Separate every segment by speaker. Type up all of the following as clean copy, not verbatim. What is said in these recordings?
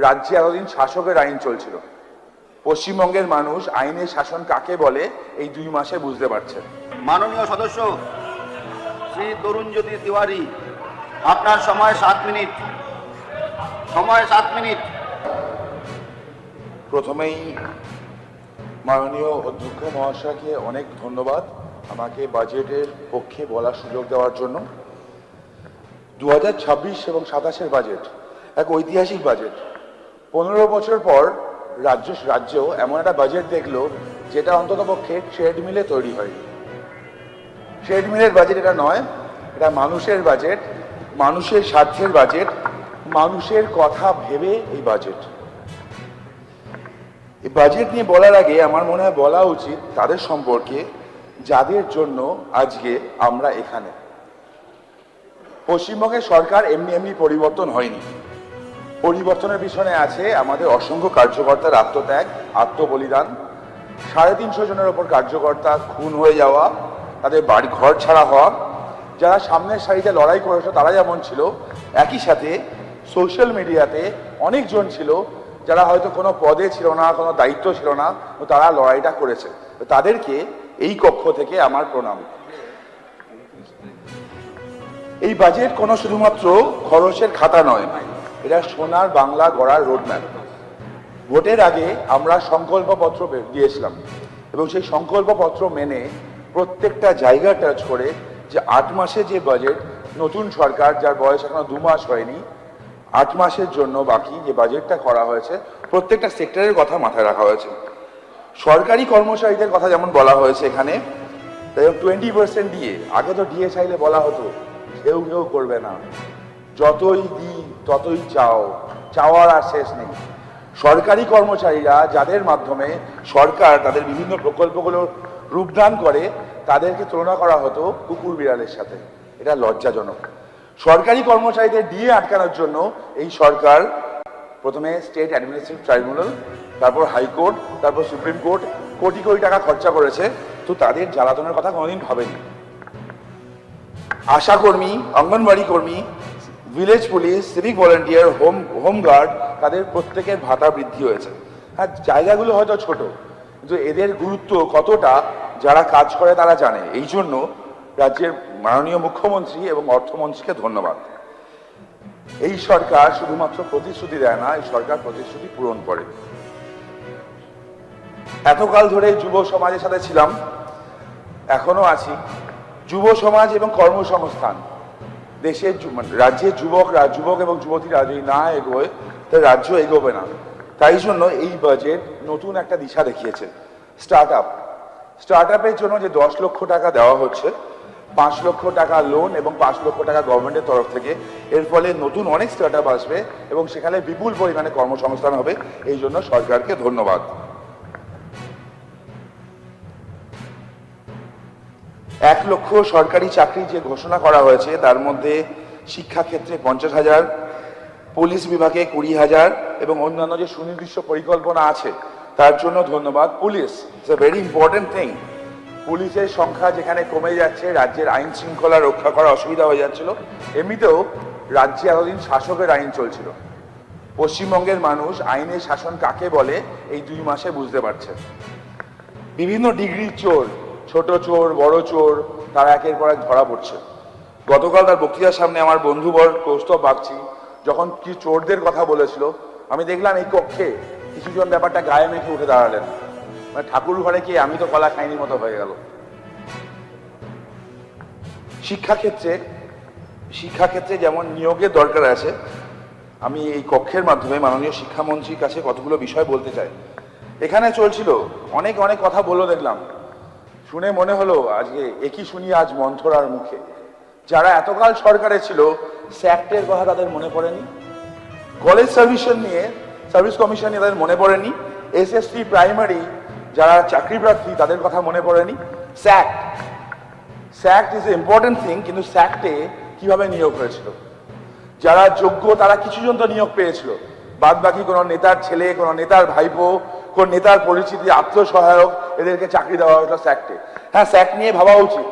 Speaker 1: রাজ্যে এতদিন শাসকের আইন চলছিল। পশ্চিমবঙ্গের মানুষ আইনের শাসন কাকে বলে এই 2 মাসে বুঝতে পারছে।
Speaker 2: মাননীয় সদস্য শ্রী তরুণজ্যোতি তিওয়ারি, আপনার সময় 7 মিনিট। সময় 7 মিনিট।
Speaker 1: প্রথমেই মাননীয় অধ্যক্ষ মহাশয়কে অনেক ধন্যবাদ আমাকে বাজেটের পক্ষে বলার সুযোগ দেওয়ার জন্য। 2026 এবং 27-এর বাজেট এক ঐতিহাসিক বাজেট। 15 বছর পর রাজ্য এমন একটা বাজেট দেখলো যেটা অন্ততপক্ষে ট্রেডমিলে তৈরি হয়নি। ট্রেডমিলের বাজেট এটা নয়, এটা মানুষের বাজেট, মানুষের স্বার্থের বাজেট, মানুষের কথা ভেবে এই বাজেট। এই বাজেট নিয়ে বলার আগে আমার মনে হয় বলা উচিত তাদের সম্পর্কে যাদের জন্য আজকে আমরা এখানে। পশ্চিমবঙ্গের সরকার এমনি পরিবর্তন হয়নি। পরিবর্তনের পিছনে আছে আমাদের অসংখ্য কার্যকর্তার আত্মত্যাগ, আত্মবলিদান। 350 জনের ওপর কার্যকর্তা খুন হয়ে যাওয়া, তাদের বাড়ি ঘর ছাড়া হওয়া। যারা সামনের সারিতে লড়াই করেছে তারা যেমন ছিল, একই সাথে সোশ্যাল মিডিয়াতে অনেকজন ছিল যারা হয়তো কোনো পদে ছিল না, কোনো দায়িত্ব ছিল না, তারা লড়াইটা করেছে। তাদেরকে এই কক্ষ থেকে আমার প্রণাম। এই বাজেট কোনো শুধুমাত্র খরচের খাতা নয়, এটা সোনার বাংলা গড়ার রোডম্যাপ। ভোটের আগে আমরা সংকল্পপত্র দিয়েছিলাম এবং সেই সংকল্পপত্র মেনে প্রত্যেকটা জায়গা টাচ করে যে 8 মাসে যে বাজেট, নতুন সরকার যার বয়স এখনো 2 মাস হয়নি, 8 মাসের জন্য বাকি যে বাজেটটা করা হয়েছে প্রত্যেকটা সেক্টরের কথা মাথায় রাখা হয়েছে। সরকারি কর্মচারীদের কথা যেমন বলা হয়েছে এখানে, 20% দিয়ে, আগে তো ডিএ চাইলে বলা হতো কেউ করবে না, যতই দিই ততই চাও, চাওয়ার আর শেষ নেই। সরকারি কর্মচারীরা যাদের মাধ্যমে সরকার তাদের বিভিন্ন প্রকল্পগুলো রূপদান করে তাদেরকে তুলনা করা হতো কুকুর বিড়ালের সাথে। এটা লজ্জাজনক। সরকারি কর্মচারীদের ডিএ আটকানোর জন্য এই সরকার প্রথমে স্টেট অ্যাডমিনিস্ট্রেটিভ ট্রাইব্যুনাল, তারপর হাইকোর্ট, তারপর সুপ্রিম কোর্ট কোটি কোটি টাকা খরচা করেছে, তো তাদের জ্বালাতনের কথা কোনোদিন ভাবেনি। আশাকর্মী, অঙ্গনবাড়ি কর্মী, village police, civic volunteer, home guard, তাদের প্রত্যেকের ভাতা বৃদ্ধি হয়েছে। হ্যাঁ, জায়গাগুলো হয়তো ছোট, কিন্তু এদের গুরুত্ব কতটা যারা কাজ করে তারা জানে। এই জন্য রাজ্যের মাননীয় মুখ্যমন্ত্রী এবং অর্থমন্ত্রীকে ধন্যবাদ। এই সরকার শুধুমাত্র প্রতিশ্রুতি দেয় না, এই সরকার প্রতিশ্রুতি পূরণ করে। এতকাল ধরে যুব সমাজের সাথে ছিলাম, এখনো আছি। যুব সমাজ এবং কর্মসংস্থান, দেশের রাজ্যের যুবক এবং যুবতীরা যদি না এগোয় তাহলে রাজ্য এগোবে না। তাই জন্য এই বাজেট নতুন একটা দিশা দেখিয়েছে। স্টার্ট আপের জন্য যে 10 লক্ষ টাকা দেওয়া হচ্ছে, 5 লক্ষ টাকা লোন এবং 5 লক্ষ টাকা গভর্নমেন্টের তরফ থেকে, এর ফলে নতুন অনেক স্টার্ট আপ আসবে এবং সেখানে বিপুল পরিমাণে কর্মসংস্থান হবে। এই জন্য সরকারকে ধন্যবাদ। 1 লক্ষ সরকারি চাকরি যে ঘোষণা করা হয়েছে তার মধ্যে শিক্ষাক্ষেত্রে 50,000, পুলিশ বিভাগে 20,000 এবং অন্যান্য যে সুনির্দিষ্ট পরিকল্পনা আছে তার জন্য ধন্যবাদ। Police it's a very important thing. পুলিশের সংখ্যা যেখানে কমে যাচ্ছে, রাজ্যের আইন শৃঙ্খলা রক্ষা করা অসুবিধা হয়ে যাচ্ছিল। এমনিতেও রাজ্যে এতদিন শাসকের আইন চলছিল। পশ্চিমবঙ্গের মানুষ আইনের শাসন কাকে বলে এই 2 মাসে বুঝতে পারছে। বিভিন্ন ডিগ্রির চোর, ছোট চোর, বড় চোর, তারা একের পর এক ধরা পড়ছে। গতকাল তার বক্তৃতার সামনে আমার বন্ধুবর কৌস্তব বাগচি যখন কি চোরদের কথা বলেছিল, আমি দেখলাম এই কক্ষে কিছুজন ব্যাপারটা গায়ে মেখে উঠে দাঁড়ালেন। মানে ঠাকুর ঘরে কি আমি তো কলা খাইনি মতো হয়ে গেল। শিক্ষাক্ষেত্রে যেমন নিয়োগের দরকার আছে, আমি এই কক্ষের মাধ্যমে মাননীয় শিক্ষামন্ত্রীর কাছে কতগুলো বিষয় বলতে চাই। এখানে চলছিল অনেক কথা বললো, দেখলাম, শুনে মনে হলো আজকে একই শুনি আজ মন্থরার মুখে। যারা এতকাল সরকারে ছিল, স্যাক্টের কথা তাদের মনে পড়েনি, কলেজ সার্ভিস কমিশন নিয়ে তাদের মনে পড়েনি, এসএসসি প্রাইমারি যারা চাকরি প্রার্থী তাদের কথা মনে পড়েনি। স্যাক্ট ইজ এ ইম্পর্টেন্ট থিং, কিন্তু স্যাক্টে কিভাবে নিয়োগ হয়েছিল? যারা যোগ্য তারা কিছুজন তো নিয়োগ পেয়েছিল, বাদ বাকি কোনো নেতার ছেলে, কোনো নেতার ভাইপো, কোন নেতার পরিচিতি, আত্মসহায়ক, এদেরকে চাকরি দেওয়া হয়েছিল স্যাক্টে। হ্যাঁ, স্যাক্ট নিয়ে ভাবা উচিত,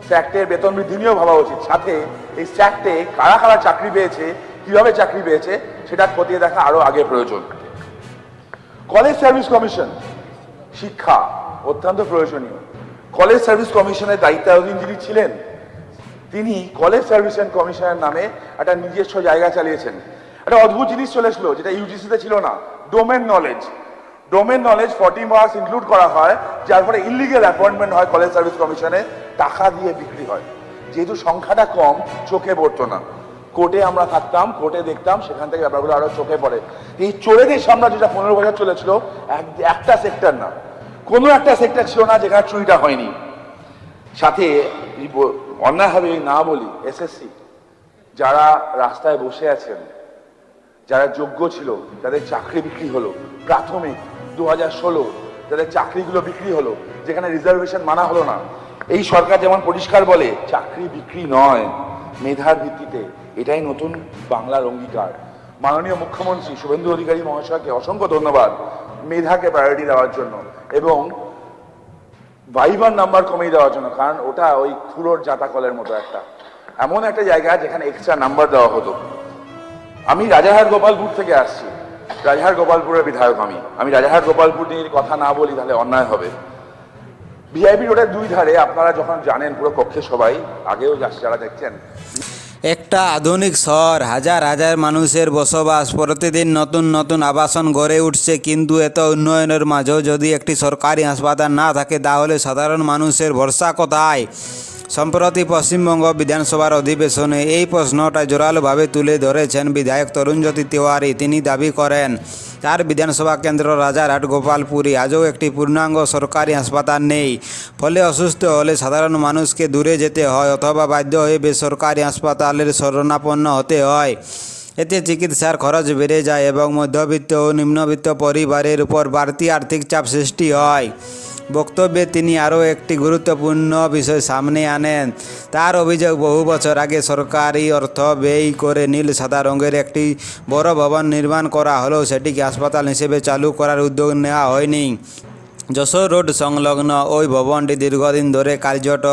Speaker 1: স্যাক্টের বেতন বৃদ্ধি নিয়েও ভাবা উচিত। সাথে এই স্যাক্টে কারা চাকরি পেয়েছে কিভাবে চাকরি পেয়েছে সেটা খতিয়ে দেখা আরো আগে প্রয়োজন। কলেজ সার্ভিস কমিশন, শিক্ষা অত্যন্ত প্রয়োজনীয়। কলেজ সার্ভিস কমিশনের দায়িত্বাধীন যিনি ছিলেন তিনি কলেজ সার্ভিস কমিশনের নামে একটা নিজস্ব জায়গা চালিয়েছেন। একটা অদ্ভুত জিনিস চলে এসলো যেটা ইউজিসিতে ছিল না, domain knowledge. Domain knowledge 40 marks include করা হয়, যার ফলে ইলিগেল অ্যাপয়েন্টমেন্ট হয় কলেজ সার্ভিস কমিশনে, টাকা দিয়ে বিক্রি হয়। যেহেতু সংখ্যাটা কম চোখে পড়তো না, কোর্টে আমরা থাকতাম, কোর্টে দেখতাম, সেখান থেকে ব্যাপারগুলো আরো চোখে পড়ে। এই চোরেদের সাম্রাজ্য যেটা 15 বছর চলেছিল, একটা সেক্টর না, কোনো একটা সেক্টর ছিল না যেখানে চুরিটা হয়নি। সাথে অন্যায়ভাবে না বলি, এসএসসি যারা রাস্তায় বসে আছেন, যারা যোগ্য ছিল তাদের চাকরি বিক্রি হলো। প্রাথমিক 2016 তাদের চাকরিগুলো বিক্রি হলো, যেখানে রিজার্ভেশন মানা হলো না। এই সরকার যেমন পরিষ্কার বলে চাকরি বিক্রি নয়, মেধার ভিত্তিতে। এটাই নতুন বাংলার অঙ্গীকার। মাননীয় মুখ্যমন্ত্রী শুভেন্দু অধিকারী মহাশয়কে অসংখ্য ধন্যবাদ মেধাকে প্রায়োরিটি দেওয়ার জন্য এবং ভাইবার নাম্বার কমিয়ে দেওয়ার জন্য, কারণ ওটা ওই খুঁড়োর জাতাকলের মতো এমন একটা জায়গা যেখানে এক্সট্রা নাম্বার দেওয়া হতো। আমি রাজারহাট গোপালপুর থেকে আসছি, রাজারহাট গোপালপুরের বিধায়ক। আমি রাজারহাট গোপালপুর নিয়ে কথা না বলি তাহলে অন্যায় হবে। ভিআইপি রোডের দুই ধারে আপনারা যখন জানেন, পুরো কক্ষে সবাই আগেও যারা দেখছেন,
Speaker 3: একটা আধুনিক শহর, হাজার হাজার মানুষের বসবাস, প্রতিদিন নতুন নতুন আবাসন গড়ে উঠছে। কিন্তু এত উন্নয়নের মাঝেও যদি একটি সরকারি হাসপাতাল না থাকে তাহলে সাধারণ মানুষের ভরসা কোথায়? সম্প্রতি পশ্চিমবঙ্গ বিধানসভার অধিবেশনে এই প্রশ্নটা জোরালোভাবে তুলে ধরেছেন বিধায়ক তরুণজ্যোতি তিওয়ারি। তিনি দাবি করেন তার বিধানসভা কেন্দ্র রাজারহাট গোপালপুরে আজও একটি পূর্ণাঙ্গ সরকারি হাসপাতাল নেই। ফলে অসুস্থ হলে সাধারণ মানুষকে দূরে যেতে হয় অথবা বাধ্য হয়ে বেসরকারি হাসপাতালের শরণাপন্ন হতে হয়। এতে চিকিৎসার খরচ বেড়ে যায় এবং মধ্যবিত্ত ও নিম্নবিত্ত পরিবারের উপর বাড়তি আর্থিক চাপ সৃষ্টি হয়। বক্তব্যে তিনি আরও একটি গুরুত্বপূর্ণ বিষয় সামনে আনেন। তার অভিযোগ, বহু বছর আগে সরকারি অর্থ ব্যয় করে নীল সাদা রঙের একটি বড় ভবন নির্মাণ করা হলেও সেটিকে হাসপাতাল হিসেবে চালু করার উদ্যোগ নেওয়া হয়নি। যশোর রোড সংলগ্ন ওই ভবনটি দীর্ঘদিন ধরে কার্যত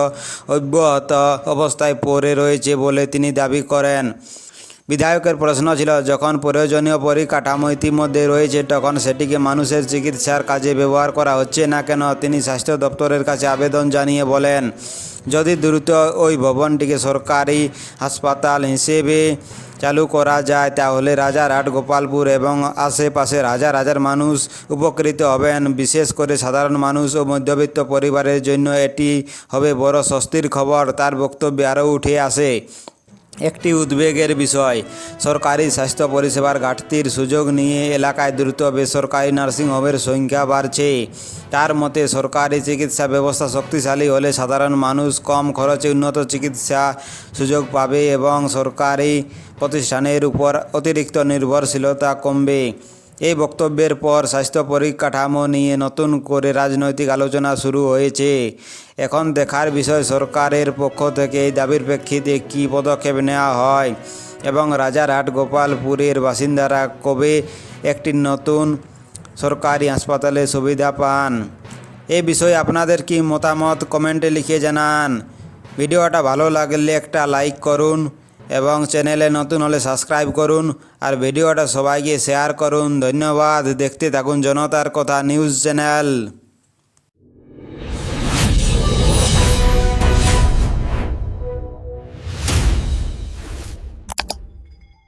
Speaker 3: অব্যাহত অবস্থায় পড়ে রয়েছে বলে তিনি দাবি করেন। বিধায়কের প্রশ্ন ছিল, যখন প্রয়োজনীয় পরিকাঠামো ইতিমধ্যে রয়েছে তখন সেটিকে মানুষের চিকিৎসার কাজে ব্যবহার করা হচ্ছে না কেন? তিনি স্বাস্থ্য দপ্তরের কাছে আবেদন জানিয়ে বলেন, যদি দ্রুত ওই ভবনটিকে সরকারি হাসপাতাল হিসেবে চালু করা যায় তাহলে রাজারহাট গোপালপুর এবং আশেপাশের হাজার হাজার মানুষ উপকৃত হবেন। বিশেষ করে সাধারণ মানুষ ও মধ্যবিত্ত পরিবারের জন্য এটি হবে বড় স্বস্তির খবর। তার বক্তব্যে আরও উঠে আসে একটি উদ্বেগের বিষয়, সরকারি স্বাস্থ্য পরিষেবার ঘাটতির সুযোগ নিয়ে এলাকায় দ্রুত বেসরকারি নার্সিংহোমের সংখ্যা বাড়ছে। তার মতে, সরকারি চিকিৎসা ব্যবস্থা শক্তিশালী হলে সাধারণ মানুষ কম খরচে উন্নত চিকিৎসা সুযোগ পাবে এবং সরকারি প্রতিষ্ঠানের উপর অতিরিক্ত নির্ভরশীলতা কমবে। এই বক্তব্যের পর স্বাস্থ্য পরিকাঠামো নিয়ে নতুন করে রাজনৈতিক আলোচনা শুরু হয়েছে। এখন দেখার বিষয় সরকারের পক্ষ থেকে এই দাবির প্রেক্ষিতে কী পদক্ষেপ নেওয়া হয় এবং রাজারহাট গোপালপুরের বাসিন্দারা কবে একটি নতুন সরকারি হাসপাতালে সুবিধা পান। এই বিষয়ে আপনাদের কি মতামত কমেন্টে লিখে জানান। ভিডিওটা ভালো লাগলে একটা লাইক করুন এবং চ্যানেলে নতুন হলে সাবস্ক্রাইব করুন আর ভিডিওটা সবাইকে শেয়ার করুন। ধন্যবাদ। দেখতে থাকুন জনতার কথা নিউজ চ্যানেল।